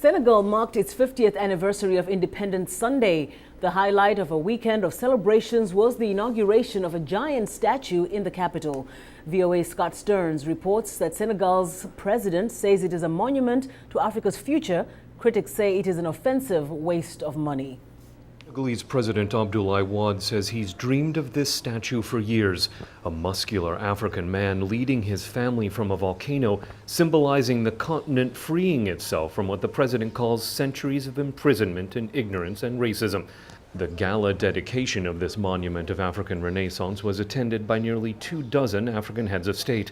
Senegal marked its 50th anniversary of independence Sunday. The highlight of a weekend of celebrations was the inauguration of a giant statue in the capital. VOA's Scott Stearns reports that Senegal's president says it is a monument to Africa's future. Critics say it is an offensive waste of money. Senegalese President Abdoulaye Wade says he's dreamed of this statue for years. A muscular African man leading his family from a volcano, symbolizing the continent freeing itself from what the president calls centuries of imprisonment and ignorance and racism. The gala dedication of this monument of African Renaissance was attended by nearly 24 African heads of state.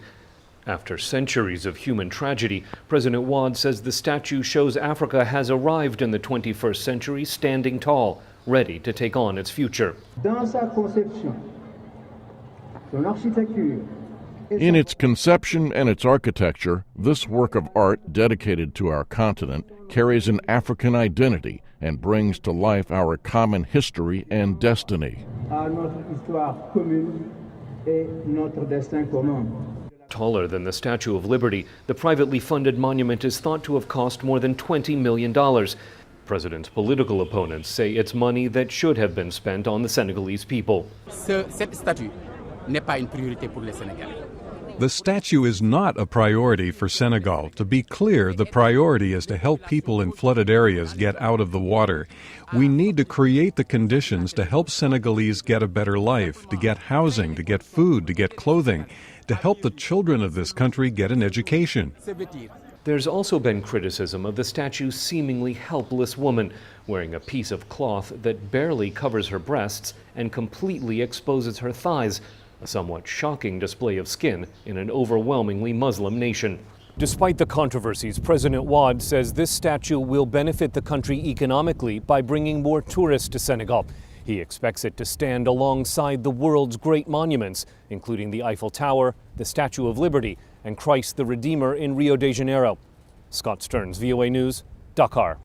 After centuries of human tragedy, President Wade says the statue shows Africa has arrived in the 21st century standing tall, ready to take on its future. In its conception and its architecture, this work of art dedicated to our continent carries an African identity and brings to life our common history and destiny. Taller than the Statue of Liberty, the privately funded monument is thought to have cost more than $20 million. President's political opponents say it's money that should have been spent on the Senegalese people. The statue is not a priority for Senegal. To be clear, the priority is to help people in flooded areas get out of the water. We need to create the conditions to help Senegalese get a better life, to get housing, to get food, to get clothing, to help the children of this country get an education. There's also been criticism of the statue's seemingly helpless woman, wearing a piece of cloth that barely covers her breasts and completely exposes her thighs, a somewhat shocking display of skin in an overwhelmingly Muslim nation. Despite the controversies, President Wade says this statue will benefit the country economically by bringing more tourists to Senegal. He expects it to stand alongside the world's great monuments, including the Eiffel Tower, the Statue of Liberty, and Christ the Redeemer in Rio de Janeiro. Scott Stearns, VOA News, Dakar.